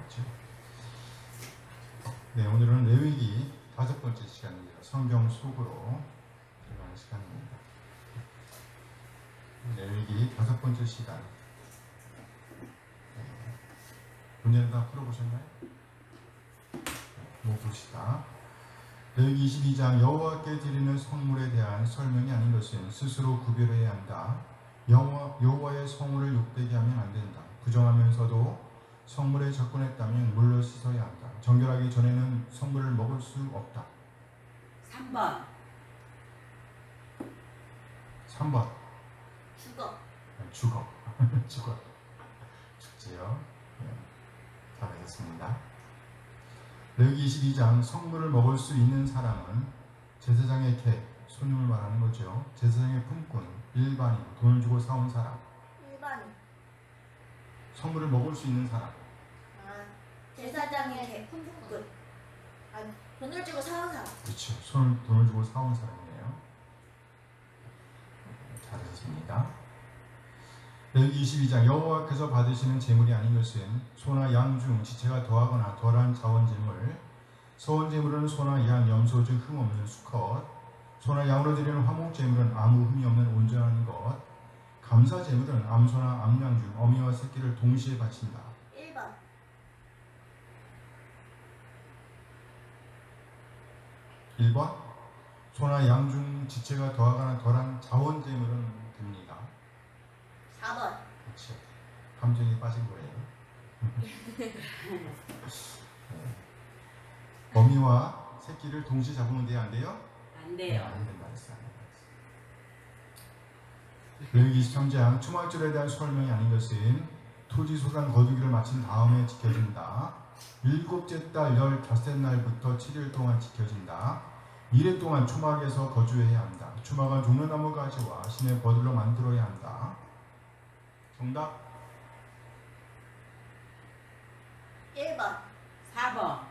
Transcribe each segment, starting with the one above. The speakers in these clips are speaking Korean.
있죠. 네, 오늘은 레위기 5번째 시간입니다. 성경 속으로 들어가는 시간입니다. 레위기 5번째 시간. 문제는 다 풀어보셨나요? 봅시다. 레위기 22장 여호와께 드리는 성물에 대한 설명이 아닌 것은 스스로 구별해야 한다. 여호와의 성물을 욕되게 하면 안 된다. 부정하면서도 성물에 접근했다면 물로 씻어야 한다. 정결하기 전에는 성물을 먹을 수 없다. 3번. 3번. 죽어. 죽어. 죽어. 죽지요. 네. 다 되겠습니다. 레위기 22장 성물을 먹을 수 있는 사람은 제사장의 개, 손님을 말하는 거죠. 제사장의 품꾼, 일반인, 돈을 주고 사온 사람. 일반인. 성물을 먹을 수 있는 사람. 제사장의 개, 품꾼. 돈을 주고 사온 사람. 그렇죠. 돈을 주고 사온 사람이네요. 잘하셨습니다. 레위기 22장 여호와께서 받으시는 제물이 아닌 것은 소나 양 중 지체가 더하거나 덜한 자원제물, 서원제물은 소나 양, 염소 중 흠없는 수컷, 소나 양으로 드리는 화목제물은 아무 흠이 없는 온전한 것, 감사제물은 암소나 암양 중 어미와 새끼를 동시에 바친다. 1번. 1번. 소나 양 중 지체가 더하거나 덜한 자원제물은 됩니다. 4번. 그렇죠. 감정이 빠진 거예요. 어미와 새끼를 동시에 잡으면 돼요? 안 돼요? 안 돼요. 안 된다 했어요. 레위기 23장 초막절에 대한 설명이 아닌 것은 토지 소산 거두기를 마친 다음에 지켜진다. 7째 달 15날부터 7일 동안 지켜진다. 이래 동안 초막에서 거주해야 한다. 초막은 종려나무 가지와 신의 버들로 만들어야 한다. 정답? 1번. 4번.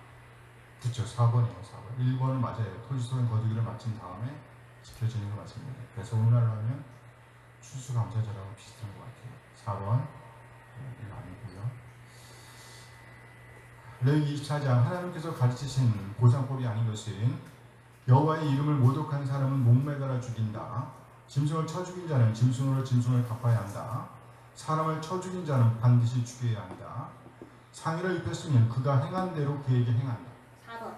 그렇죠. 4번이에요. 4번. 1번은 맞아요. 토지소산 거두기를 마친 다음에 지켜지는 거 맞습니다. 그래서 오늘날로 하면 추수감사절하고 비슷한 것 같아요. 4번. 이거 아니고요. 레위기 24장 하나님께서 가르치신 보상법이 아닌 것은 여호와의 이름을 모독한 사람은 목매달아 죽인다. 짐승을 쳐 죽인 자는 짐승으로 짐승을 갚아야 한다. 사람을 쳐 죽인 자는 반드시 죽여야 한다. 상의를 입혔으면 그가 행한 대로 그에게 행한다. 4번.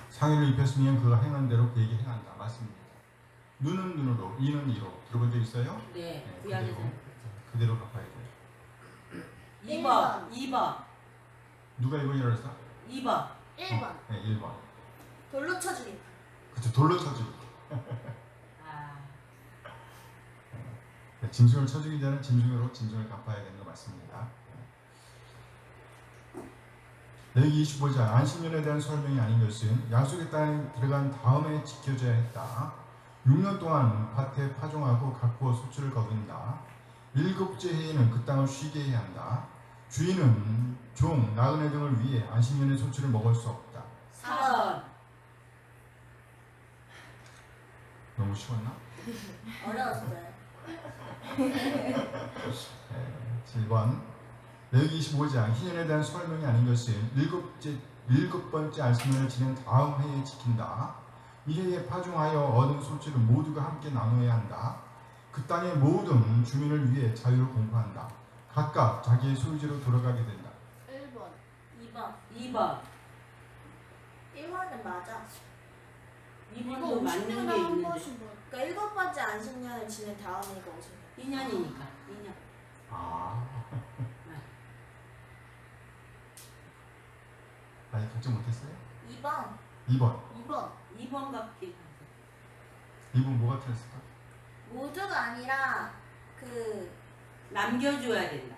상의를 입혔으면 그가 행한 대로 그에게 행한다. 맞습니다. 눈은 눈으로, 이는 이로. 들어본 적 있어요? 네. 구약에서. 그대로 갚아야 돼요. 2번. 2번. 누가 1번이라고 했어? 2번. 1번. 네, 1번. 돌로 쳐 죽인다. 그쵸, 돌로 쳐 죽인다. 아. 짐승을 쳐 죽인 자는 짐승으로 짐승을 갚아야 되는 거 맞습니다. 레위기 25장 안식년에 대한 설명이 아닌 것은 약속의 땅에 들어간 다음에 지켜져야 했다. 6년 동안 밭에 파종하고 가꾸어 소출을 거둔다. 7째 해에는 그 땅을 쉬게 해야 한다. 주인은 종, 나그네 등을 위해 안식년의 소출을 먹을 수 없다. 4번. 너무 쉬웠나? 어려웠어요. 7번 레위기 25장 희년에 대한 설명이 아닌 것은 7번째 안식년을 지낸 다음 해에 지킨다. 이 해에 파종하여 얻은 소출을 모두가 함께 나눠야 한다. 그 땅의 모든 주민을 위해 자유를 공포한다. 각각 자기의 소유지로 돌아가게 된다. 1번. 2번. 2번. 1번은 맞아. 2번도 맞는 게 있는데. 그러니까 7번째 안식년을 지낸 다음에 이거 50년. 2년이니까. 2년. 아직 결정 못했어요? 2번. 2번 2번. 2번 같긴 2번 뭐가 틀렸을까? 모두가 아니라 남겨줘야 된다.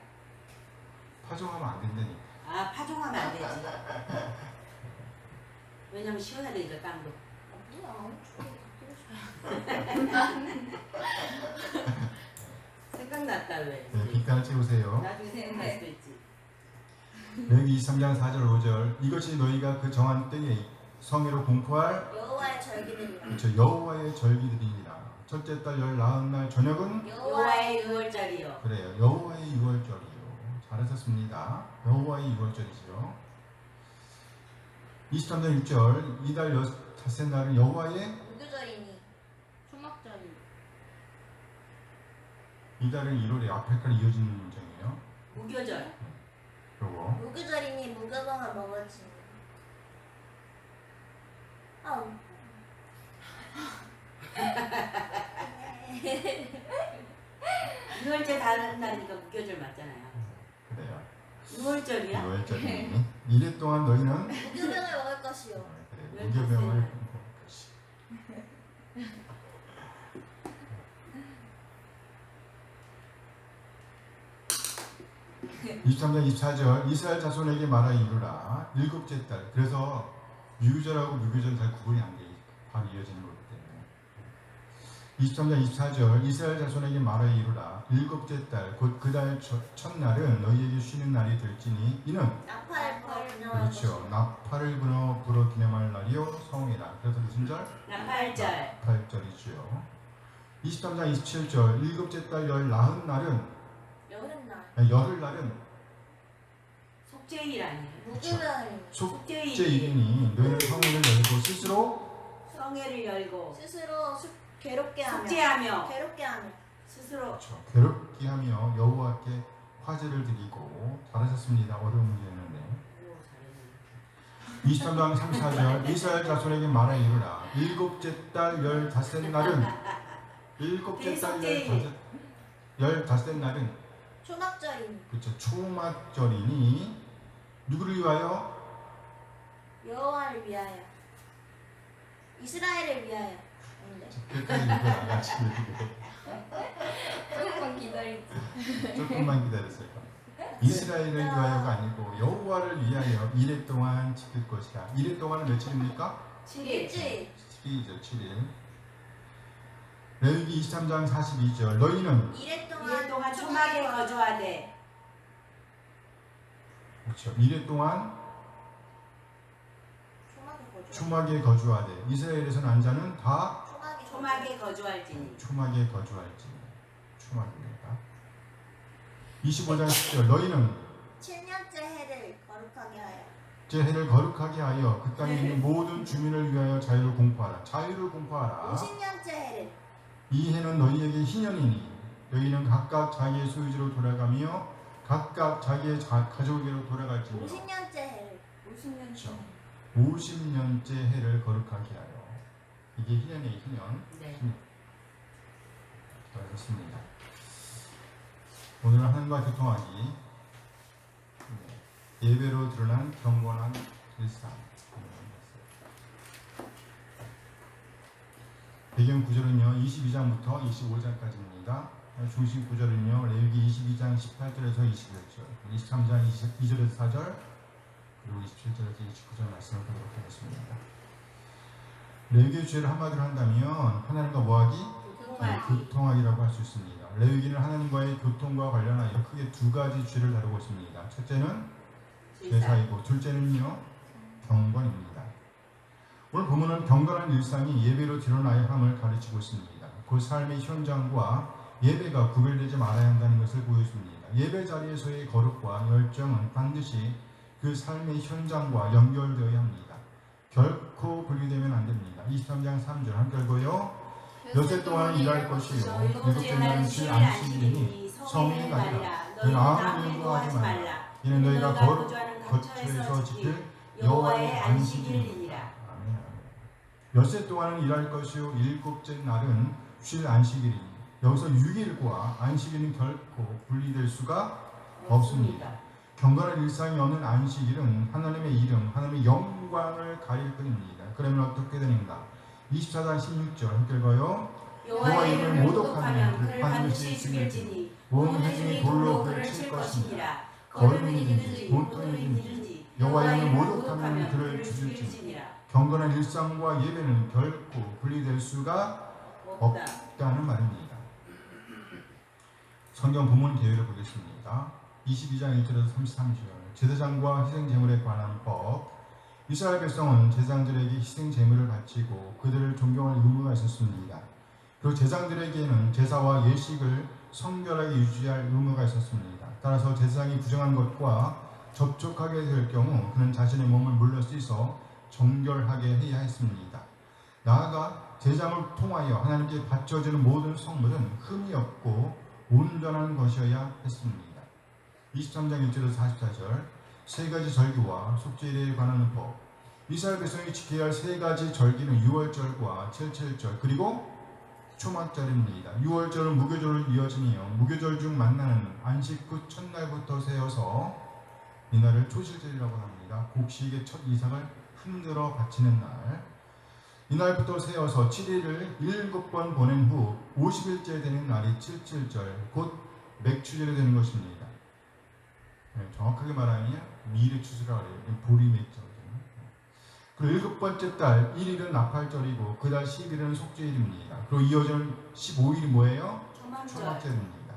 파종하면 안 된다니까. 아, 파종하면 안 되지. 왜냐면 쉬어야 되니까 땅도. 생각났다 왜? 네, 빈칸을 채우세요. 나중에 생각날 수도 있지. 레위기 23장 4절 5절 이것이 너희가 그 정한 때에 성회로 공포할 여호와의 절기들이라. 그렇죠. 여호와의 절기들이니라. 첫째 달 19날 저녁은 여호와의 6월절이요. 그래요. 여호와의 6월절이요. 잘하셨습니다. 여호와의 유월절이죠. 23장 6절 이달 닷새 날은 여호와의 무교절이니 초막절이. 이달은 1월에 앞에까지 이어지는 문장이에요. 무교절. 요거 무교절이니 무교병을 먹을지. 유월절 다른 날이니까 무교절 맞잖아요. 그래요. 유월절이야? 유월절이니 이래 동안 너희는 무교병을 먹을 것이요. 그래, 무교병을 먹을 것이. 23장 24절 이스라엘 자손에게 말하 이르라 일곱째 달. 그래서 유교절하고 무교절 잘 구분이 안 돼. 바로 이어지는 거기 때문에 23장 24절 이스라엘 자손에게 말하 이르라 일곱째 달 곧 그 달 첫날은 너희에게 쉬는 날이 될지니 이는 나팔을 불어 그렇죠. 나팔을 불어 기념할 날이요 성이라. 그래서 무슨 절? 나팔절. 나팔절이죠. 23장 27절 일곱째 달 열 나흔 날은 여름날. 열흘 날은 속죄일 아니에요? 무교병이 속죄일이니 너희는 성회를 열고 스스로 성회를 열고 스스로 괴롭게 하며 속죄하며 괴롭게 하며 스스로 그렇죠. 괴롭게 하며 여호와께 화제를 드리고. 잘하셨습니다. 어려운 문제였는데. 오, 잘했네. 23장 34절 이스라엘 자손에게 말하 이르라 일곱째 달 열 닷새 날은 일곱째 달 열 닷새 날은 초막절이니 그렇죠. 초막절이니 누구를 위하여? 여호와를 위하여 이스라엘을 위하여. 아닌데? 끝까지 읽어라. 같이 읽고 조금만 기다리지. 조금만 기다렸어요. 이스라엘을 위하여가 아니고 여호와를 위하여 이래 동안 지킬 것이다. 이래 동안은 며칠입니까? 7일. 일주일. 7일이죠. 7일. 레위기 23장 42절 너희는 이래 이래 동안 초막에 거주하되. 그렇죠. 이래 동안 초막에 거주하되 이스라엘에서 난 자는 다 초막에 거주할지니. 초막에 거주할지. 초막입니다. 25장 10절 너희는 7년째 해를 거룩하게 하여 제 해를 거룩하게 하여 그 땅에 있는 모든 주민을 위하여 자유를 공포하라. 자유를 공포하라. 50년째 해를. 이 해는 너희에게 희년이니 너희는 각각 자기의 소유지로 돌아가며 각각 자기의 가족에게로 돌아갈지니 50년째 해를. 50년. 50년째 해를 거룩하게 하여. 이게 희년이에요. 희년. 네. 잘하셨습니다. 오늘은 하나님과 교통하기 예배로 드러난 경건한 일상. 배경 구절은요 22장부터 25장까지입니다. 중심 구절은요 레위기 22장 18절에서 21절, 23장 2절에서 4절, 그리고 27절에서 29절 말씀을 보도록 하겠습니다. 레위기의 주제를 한마디로 한다면 하나님과 뭐하기? 교통하기라고 할 수 있습니다. 레위기는 하나님과의 교통과 관련하여 크게 두 가지 주제를 다루고 있습니다. 첫째는 제사이고 둘째는요 경건입니다. 오늘 본문은 경건한 일상이 예배로 드러나야 함을 가르치고 있습니다. 그 삶의 현장과 예배가 구별되지 말아야 한다는 것을 보여줍니다. 예배 자리에서의 거룩과 열정은 반드시 그 삶의 현장과 연결되어야 합니다. 결코 분리되면 안 됩니다. 23장 3절 함께 읽어요. 여세 동안 일할 것이요 일곱째 날은 쉴 안식일이니 성에 가리라. 너희는 아무 일도 하지 말라. 이는 너희가 거처에서 지킬 여호와의 안식일이니라. 아멘. 여세 동안은 일할 것이요 일곱째 날은 쉴 안식일이니 여기서 6일과 안식일은 결코 분리될 수가 없습니다. 경건한 일상이 없는 안식일은 하나님의 이름, 하나님의 영광을 가릴 뿐입니다. 그러면 어떻게 되는가? 24장 16절 함께 읽어요. 여호와 이름을 모독하면 그를 반드시 죽일지니 온 회중이 돌로 그를 칠 것이니라. 거름이든지 돈돈이든지 여호와 이름을 모독하면 그를 죽일지니. 경건한 일상과 예배는 결코 분리될 수가 없다는 말입니다. 성경 본문 개요를 보겠습니다. 22장 1절에서 33절 제사장과 희생제물에 관한 법. 이스라엘 백성은 제사장들에게 희생제물을 바치고 그들을 존경할 의무가 있었습니다. 그리고 제사장들에게는 제사와 예식을 성결하게 유지할 의무가 있었습니다. 따라서 제사장이 부정한 것과 접촉하게 될 경우 그는 자신의 몸을 물러 씻어 정결하게 해야 했습니다. 나아가 제장을 통하여 하나님께 바쳐지는 모든 성물은 흠이 없고 온전한 것이어야 했습니다. 23장 1절에서 44절 세 가지 절기와 속죄일에 관한 법. 이스라엘 백성이 지켜야 할 세 가지 절기는 유월절과 칠칠절 그리고 초막절입니다. 유월절은 무교절로 이어지며 무교절 중 만나는 안식 후 첫날부터 세어서 이날을 초실절이라고 합니다. 곡식의 첫 이삭을 흔들어 바치는 날. 이날부터 세어서 7일을 7번 보낸 후 50일째 되는 날이 칠칠절 곧 맥추절이 되는 것입니다. 정확하게 말하면 미래 추수라고 해요. 보리맥절. 그리고 7번째 달 1일은 나팔절이고 그 달 10일은 속죄일입니다. 그리고 이어지는 15일이 뭐예요? 초막절입니다.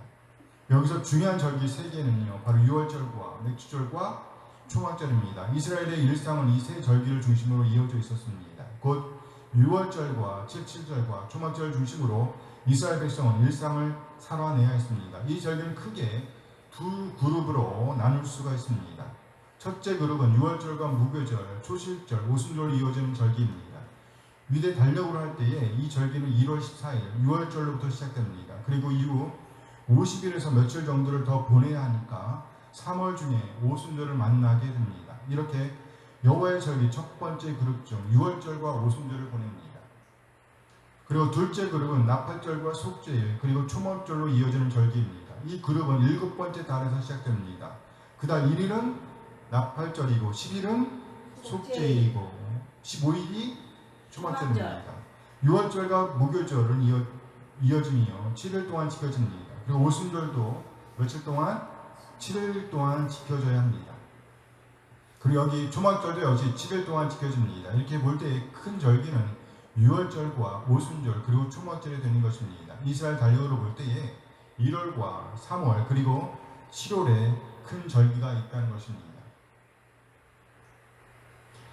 여기서 중요한 절기 3개는요. 바로 유월절과 맥추절과 초막절입니다. 이스라엘의 일상은 이 세 절기를 중심으로 이어져 있었습니다. 곧 유월절과 칠칠절과 초막절 중심으로 이스라엘 백성은 일상을 살아내야 했습니다. 이 절기는 크게 두 그룹으로 나눌 수가 있습니다. 첫째 그룹은 유월절과 무교절, 초실절, 오순절로 이어지는 절기입니다. 위대 달력으로 할 때에 이 절기는 1월 14일 유월절로부터 시작됩니다. 그리고 이후 50일에서 며칠 정도를 더 보내야 하니까 3월 중에 오순절을 만나게 됩니다. 이렇게 여호와의 절기 첫 번째 그룹 중 유월절과 오순절을 보냅니다. 그리고 둘째 그룹은 나팔절과 속죄일 그리고 초막절로 이어지는 절기입니다. 이 그룹은 7번째 달에서 시작됩니다. 그 달 1일은 나팔절이고 10일은 속죄일이고 15일이 초막절입니다. 유월절과 무교절은 이어지며 7일 동안 지켜집니다. 그리고 오순절도 며칠 동안 7일 동안 지켜져야 합니다. 그리고 여기 초막절도 역시 7일 동안 지켜집니다. 이렇게 볼 때 큰 절기는 유월절과 오순절 그리고 초막절이 되는 것입니다. 이스라엘 달력으로 볼 때에 1월과 3월 그리고 7월에 큰 절기가 있다는 것입니다.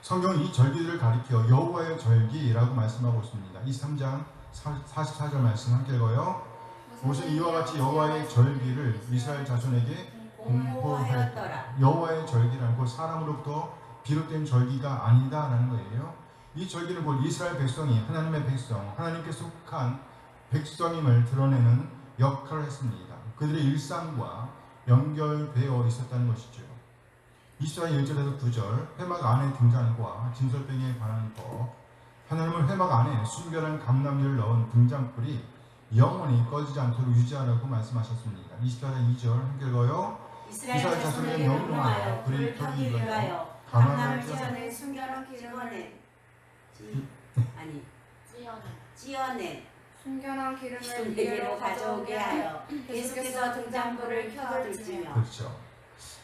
성경은 이 절기들을 가리켜 여호와의 절기라고 말씀하고 있습니다. 23장 44절 말씀 함께 읽어요. 모세는 이와 같이 여호와의 절기를 이스라엘 자손에게 공포하였더라. 여호와의 절기라는 곧 사람으로부터 비롯된 절기가 아니다라는 거예요. 이 절기는 곧 이스라엘 백성이 하나님의 백성, 하나님께 속한 백성임을 드러내는 역할을 했습니다. 그들의 일상과 연결되어 있었다는 것이죠. 24장 1절에서 9절 회막 안의 등잔과 진설병에 관한 법. 하나님은 회막 안에 순결한 감람류를 넣은 등잔불이 영원히 꺼지지 않도록 유지하라고 말씀하셨습니다. 24장 2절 함께 읽어요. 이스라엘 자손을 명령하여 불을 켜기 위하여 감람을 찢어낸 순결한 기름을 찌어낸 순결한 기름을 위로 가져오게 하여 계속해서 등잔불을 켜둘지며. 그렇죠.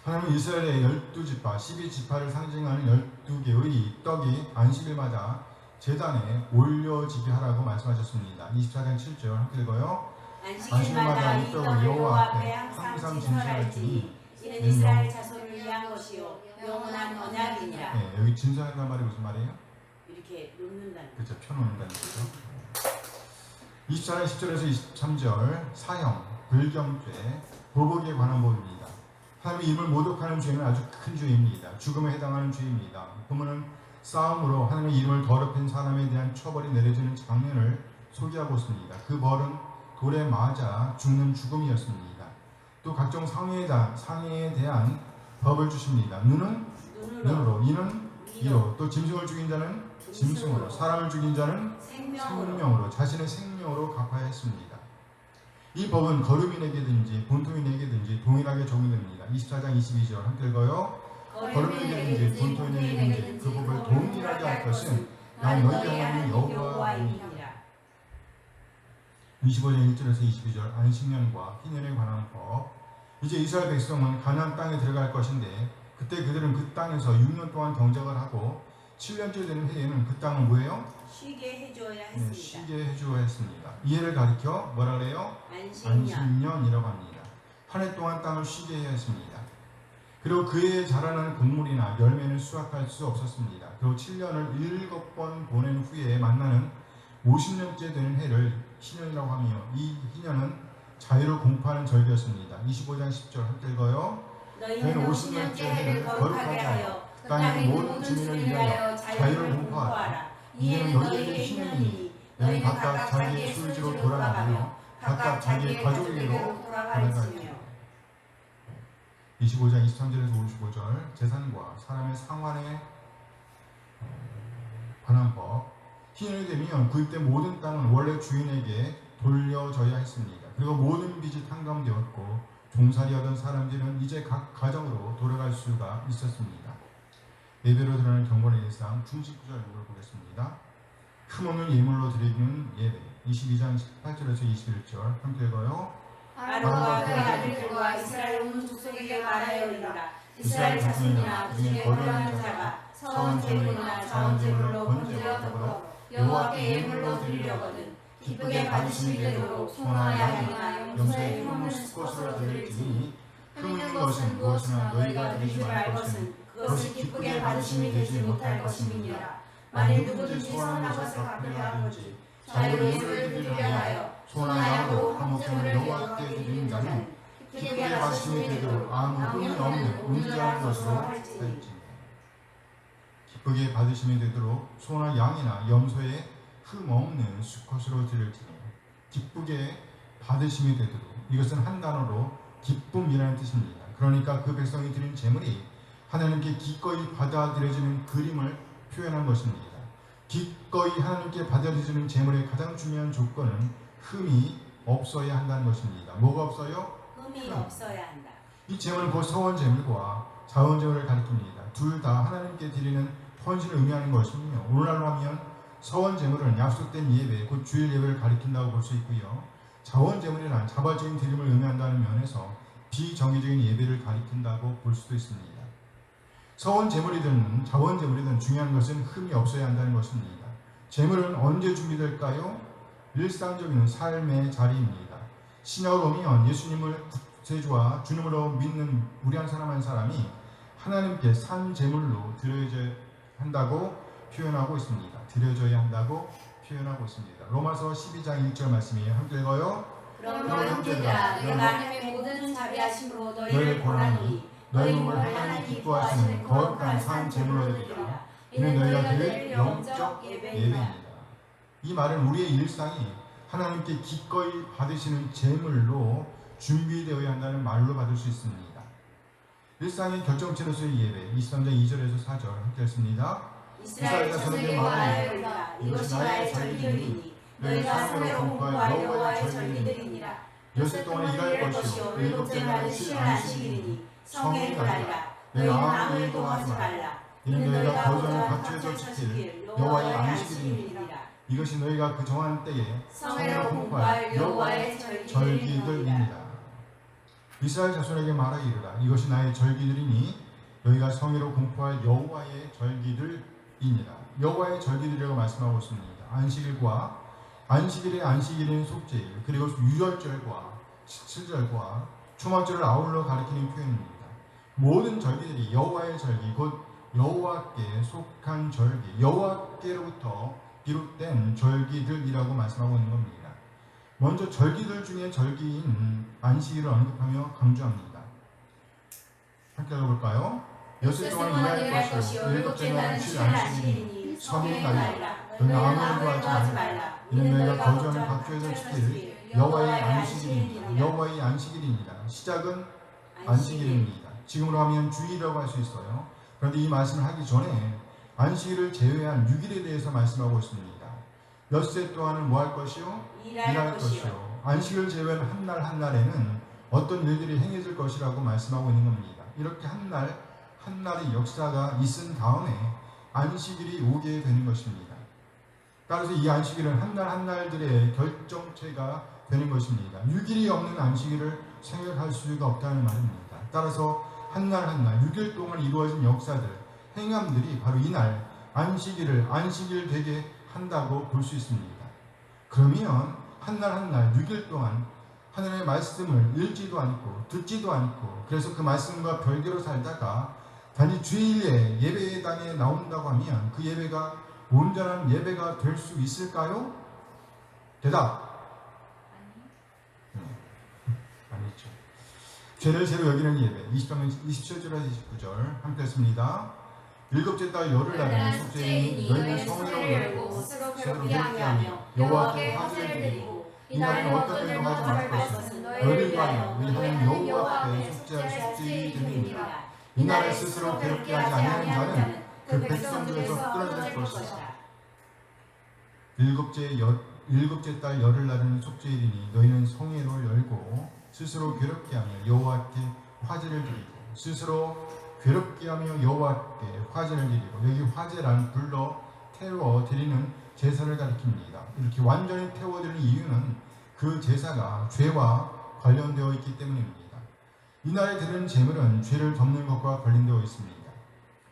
하나님은 이스라엘의 12지파, 12지파를 상징하는 12개의 떡이 안식일마다 제단에 올려지게 하라고 말씀하셨습니다. 24장 7절 함께 읽어요. 안식일마다 이 떡을 여호와 앞에 항상 진설할지니 이는 이스라엘 자손을 위한 것이요 영원한 언약이니라. 네, 여기 진설한다는 말이 무슨 말이에요? 이렇게 놓는다는. 그렇죠. 펴놓는다는 거죠. 24장 10절에서 23절 사형, 불경죄, 보복에 관한 법입니다. 하나님의 이름을 모독하는 죄는 아주 큰 죄입니다. 죽음에 해당하는 죄입니다. 보면은 싸움으로 하나님의 이름을 더럽힌 사람에 대한 처벌이 내려지는 장면을 소개하고 있습니다. 그 벌은 돌에 맞아 죽는 죽음이었습니다. 또 각종 상해에 대한 법을 주십니다. 눈은 눈으로, 이는 이로, 또 짐승을 죽인 자는 짐승으로, 사람을 죽인 자는 생명으로, 자신의 생명으로 갚아야 했습니다. 이 법은 거류민에게든지 본토민에게든지 동일하게 적용됩니다. 24장 22절 함께 읽어요. 거류민에게든지 본토민에게든지 그 법을 동일하게 할 것은 난 너희 하나님 여호와이니라. 25장 1절에서 22절 안식년과 희년에 관한 법. 이제 이스라엘 백성은 가나안 땅에 들어갈 것인데 그때 그들은 그 땅에서 6년 동안 경작을 하고 7년째 되는 해에는 그 땅은 뭐예요? 쉬게 해줘야 했습니다. 쉬게 해줘야 했습니다. 이 해를 가리켜 뭐라 그래요? 안식년이라고 합니다. 한 해 동안 땅을 쉬게 해야 했습니다. 그리고 그 해에 자라나는 곡물이나 열매는 수확할 수 없었습니다. 그리고 7년을 7번 보낸 후에 만나는 50년째 되는 해를 희년이라고 하며 이 희년은 자유를 공포하는 절기였습니다. 25장 10절 함께 읽어요. 너희는 50년째 해를 거룩하게 하여 그 땅의 모든 주민을 위하여 자유를 공포하라. 이에는 너희에게 희년이니 너희는 각각 자기의 술지로 돌아가며 각각 자기의 가족에게로 돌아갈지며. 25장 23절에서 55절 재산과 사람의 상환에 관한 법. 희년이 되면 구입된 모든 땅은 원래 주인에게 돌려져야 했습니다. 그리고 모든 빚이 탕감되었고 종살이하던 사람들은 이제 각 가정으로 돌아갈 수가 있었습니다. 예배로 드러나는 경건의 일상 중식구절을 보겠습니다. 흠없는 예물로 드리는 예배 22장 18절에서 21절 함께 읽어요. 아론과 그의 아들들과 이스라엘 온 족속에게 말하여리라. 이스라엘 자손이나 그중에 거류하는 자가 서원 제물이나 자원 제물로 번제와 더불어 여호와께 예물로 드리려거든 기쁘게 받으심이 되도록 소나 양이나 염소의 흠없는 수컷으로 드릴지니 흠 있는 것은 무엇이나 너희가 드리지 말 것은 그것을 기쁘게 받으심이 되지 못할 것임이니라. 만일 누구든지 선한 것을 갚으려 하든지 자유로 예물을 드리려 하여 소나 양으로 화목제물을 여호와께 드리는 자는 기쁘게 받으심이 되도록 아무 흠이 없는 온전한 것으로 할지니. 기쁘게 받으심이 되도록 소나 양이나 염소의 흠 없는 수컷으로 드릴지니. 기쁘게 받으심이 되도록, 이것은 한 단어로 기쁨이라는 뜻입니다. 그러니까 그 백성이 드린 제물이 하나님께 기꺼이 받아들여지는 그림을 표현한 것입니다. 기꺼이 하나님께 받아들여지는 제물의 가장 중요한 조건은 흠이 없어야 한다는 것입니다. 뭐가 없어요? 흠이 없어야 한다. 이 제물은 곧 서원 제물과 자원 제물을 가리킵니다. 둘 다 하나님께 드리는 헌신을 의미하는 것이며, 오늘날로 하면 서원 제물은 약속된 예배, 곧 주일 예배를 가리킨다고 볼 수 있고요. 자원 제물이란 자발적인 드림을 의미한다는 면에서 비정기적인 예배를 가리킨다고 볼 수도 있습니다. 서원 제물이든 자원 제물이든 중요한 것은 흠이 없어야 한다는 것입니다. 제물은 언제 준비될까요? 일상적인 삶의 자리입니다. 신약으로 보면 예수님을 구세주와 주님으로 믿는 우리 한 사람 한 사람이 하나님께 산 제물로 드려져야 한다고 표현하고 있습니다. 드려져야 한다고 표현하고 있습니다. 로마서 12장 1절 말씀이에요. 함께 읽어요. 그러므로 형제들아, 내가 하나님의 모든 자비하심으로 너희를 권하노니 너희 몸을 하나님 기뻐하시는 거룩한 산 제물로 드리라. 이는 너희가 드릴 영적 예배입니다. 이 말은 우리의 일상이 하나님께 기꺼이 받으시는 제물로 준비되어야 한다는 말로 받을 수 있습니다. 일상의 결정체로서의 예배 23장 2절에서 4절 함께 했습니다. 이스라엘 자손에게 말하여리라. 이것이 나의 절기들이니 너희가 성회로 공부할 여호와의 절기들이니라. 엿새 동안 일할 것이요 일곱째 날은 쉬는 안식일이니 성회를 하리라. 너희는 아무 일도 하지 말라. 이는 너희가 거주하는 각처에서 지킬 여호와의 안식일이니라. 이것이 너희가 그 정한 때에 성회로 공부할 여호와의 절기들이니라. 이스라엘 자손에게 말하기르라. 이것이 나의 절기들이니 너희가 성회로 공포할 여호와의 절기들이니라. 여호와의 절기들이라고 말씀하고 있습니다. 안식일과 안식일의 안식일인 속죄일, 그리고 유월절과 17절과 초막절을 아울러 가리키는 표현입니다. 모든 절기들이 여호와의 절기, 곧 여호와께 속한 절기, 여호와께로부터 비롯된 절기들이라고 말씀하고 있는 겁니다. 먼저 절기들 중에 절기인 안식일을 언급하며 강조합니다. 함께 읽어볼까요? 엿새 동안 일할 것이요 일곱째 날은 쉬는 안식일이니 성회의 날이라. 너희는 아무 일도 하지 말라. 이는 너희가 거주하는 각처에서 지킬 여호와의 안식일입니다. 여호와의 안식일입니다. 시작은 안식일입니다. 지금으로 하면 주일이라고 할 수 있어요. 그런데 이 말씀을 하기 전에 안식일을 제외한 6일에 대해서 말씀하고 있습니다. 엿새 동안은 뭐 할 것이요? 일할 것이요. 안식일을 제외한 한 날 한 날에는 어떤 일들이 행해질 것이라고 말씀하고 있는 겁니다. 이렇게 한 날 한 날의 역사가 있은 다음에 안식일이 오게 되는 것입니다. 따라서 이 안식일은 한 날 한 날들의 결정체가 되는 것입니다. 6일이 없는 안식일을 생각할 수가 없다는 말입니다. 따라서 한 날 한 날 6일 동안 이루어진 역사들, 행함들이 바로 이날 안식일을 안식일 되게 한다고 볼 수 있습니다. 그러면 한 날 한 날 6일 동안 하나님의 말씀을 읽지도 않고 듣지도 않고, 그래서 그 말씀과 별개로 살다가 단지 주일에 예배당에 나온다고 하면 그 예배가 온전한 예배가 될 수 있을까요? 대답. 죄를 죄로 여기는 예배 20장 27절에서 29절 함께 했습니다. 일곱째 달 열흘 날에는 속죄인이 너희는 성회를 열고 스스로 괴롭게 하며 여호와께 화제를 드리고 이날에는 어떤 일도 하지 말 것은 너희를 위하여 너희는 여호와 앞에 속죄할 속죄일이 됨이니라. 이날에 스스로 괴롭게 하지 아니하는 자는 그 백성 중에서 끊어질 것이다. 일곱째 달 열흘 날에는 속죄일이니 너희는 성회를 열고 스스로 괴롭게 하며 여호와께 화제를 드리고 스스로 괴롭게 하며 여호와께 화제를 드리고 여기 화제란 불러 태워 드리는 제사를 가리킵니다. 이렇게 완전히 태워드리는 이유는 그 제사가 죄와 관련되어 있기 때문입니다. 이날에 드리는 제물은 죄를 덮는 것과 관련되어 있습니다.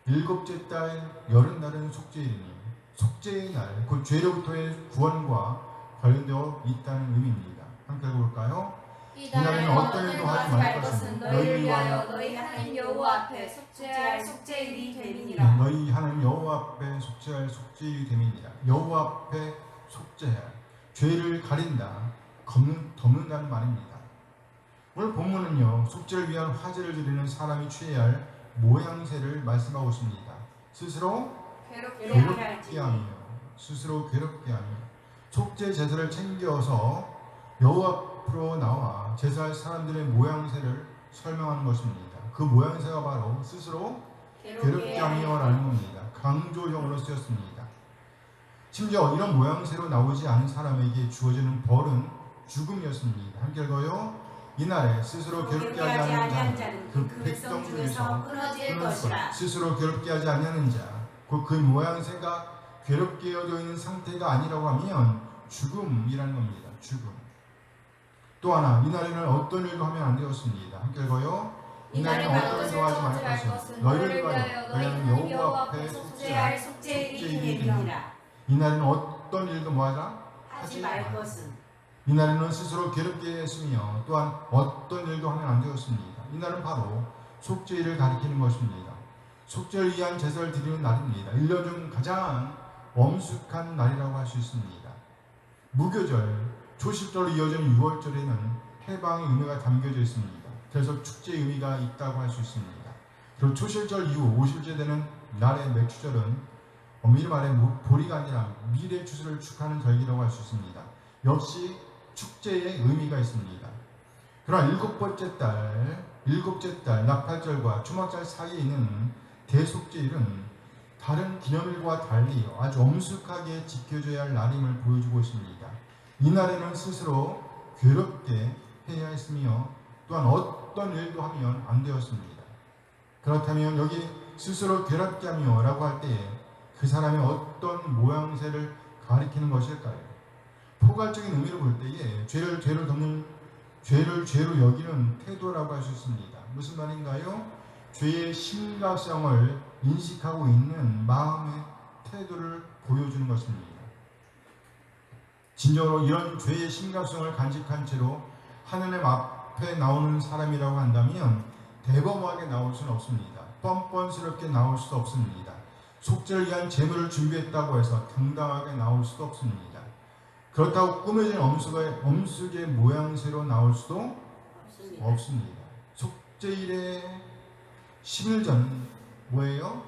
일곱째 달 열흘날은 속죄일이니 속죄의 날, 그 죄로부터의 구원과 관련되어 있다는 의미입니다. 함께 볼까요? 이날에는 어떤 일도 하지 말 것은 너희를 위하여 너희 하나님 여호와 앞에 속죄할 속죄일이 됨이니라. 너희 하나님 여호와 앞에 속죄할 속죄일이 됨이니라. 여호와 앞에 속죄할 죄를 가린다, 덮는다는 말입니다. 오늘 본문은요 속죄를 위한 화제를 드리는 사람이 취해야 할 모양새를 말씀하고 있습니다. 스스로 괴롭게 하며 스스로 괴롭게 하며 속죄 제사를 챙겨서 여호와 앞으로 나와 제사할 사람들의 모양새를 설명하는 것입니다. 그 모양새가 바로 스스로 괴롭게 하며라는 겁니다. 강조형으로 쓰였습니다. 심지어 이런 모양새로 나오지 않은 사람에게 주어지는 벌은 죽음이었습니다. 함께 읽어요. 이날에 스스로 괴롭게 하지 아니하는 자는 그 백성 중에서 끊어질 것이라. 스스로 괴롭게 하지 아니하는 자, 그 모양새가 괴롭게 여겨 있는 상태가 아니라고 하면 죽음이라는 겁니다. 죽음. 또 하나, 이날에는 어떤 일도 하면 안 되었습니다. 함께 읽어요. 이날에는 어떤 일도 하지 말 것은 너희를 위하여 너희는 여호와 앞에 속죄할 속죄일이 됨이니라. 이날에는 어떤 일도 뭐하라? 하지 말 것은 이날에는 스스로 괴롭게 했으며 또한 어떤 일도 하면 안 되었습니다. 이날은 바로 속죄일을 가리키는 것입니다. 속죄를 위한 제사를 드리는 날입니다. 1년 중 가장 엄숙한 날이라고 할 수 있습니다. 무교절, 초실절로 이어지는 6월절에는 해방의 의미가 담겨져 있습니다. 그래서 축제의 의미가 있다고 할 수 있습니다. 그리고 초실절 이후 50째 되는 날의 맥주절은 엄밀히 말해 보리가 아니라 미래 추수를 축하하는 절기라고 할 수 있습니다. 역시 축제의 의미가 있습니다. 그러나 일곱째 달 나팔절과 초막절 사이에 있는 대속죄일은 다른 기념일과 달리 아주 엄숙하게 지켜져야 할 날임을 보여주고 있습니다. 이날에는 스스로 괴롭게 해야 했으며 또한 어떤 일도 하면 안 되었습니다. 그렇다면 여기 스스로 괴롭게 하며 라고 할 때에 그 사람의 어떤 모양새를 가리키는 것일까요? 포괄적인 의미로 볼 때에 죄를 죄로 여기는 태도라고 할 수 있습니다. 무슨 말인가요? 죄의 심각성을 인식하고 있는 마음의 태도를 보여주는 것입니다. 진정으로 이런 죄의 심각성을 간직한 채로 하나님 앞에 나오는 사람이라고 한다면 대범하게 나올 수는 없습니다. 뻔뻔스럽게 나올 수도 없습니다. 속죄를 위한 제물을 준비했다고 해서 당당하게 나올 수도 없습니다. 그렇다고 꾸며진 엄숙의 모양새로 나올 수도 없습니다. 속죄일의 10일 전 뭐예요?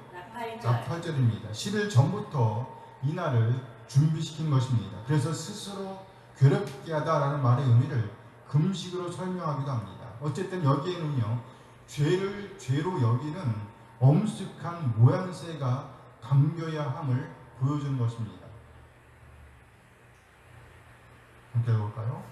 나팔절입니다. 10일 전부터 이날을 준비시킨 것입니다. 그래서 스스로 괴롭게 하다라는 말의 의미를 금식으로 설명하기도 합니다. 어쨌든 여기에는요 죄를 죄로 여기는 엄숙한 모양새가 담겨야 함을 보여주는 것입니다. 함께 해볼까요?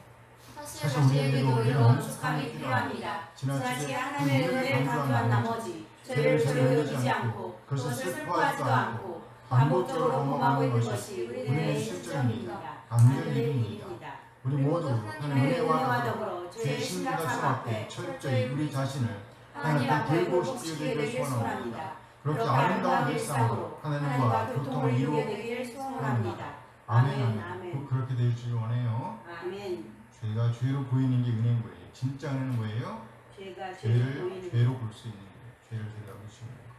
사실 우리에게도 이런 엄숙함이 필요합니다. 지나치게 하나님의 은혜를 강조한 나머지 죄를 죄로 여기지 않고 그것을 슬퍼하지도 않고 반복적으로 범하고 있는 것이 우리들의 실정입니다. 안 될 일입니다. 우리 모두 하나님의 은혜와 더불어 죄의 심각성 앞에 철저히 우리 자신을 하나님 앞에 굴복시키게 되길 소원합니다. 그렇게 아름다운 일상으로 하나님과 교통을 이루게 되기를 소원합니다. 아멘. 그렇게 되시길 원해요. 아멘. 죄가 죄로 보이는 게 은혜인 거예요. 진짜 은혜는 뭐예요? 죄가 죄를 죄로 볼 수 있는 거예요. 죄를 죄로 볼 수 있는 거예요.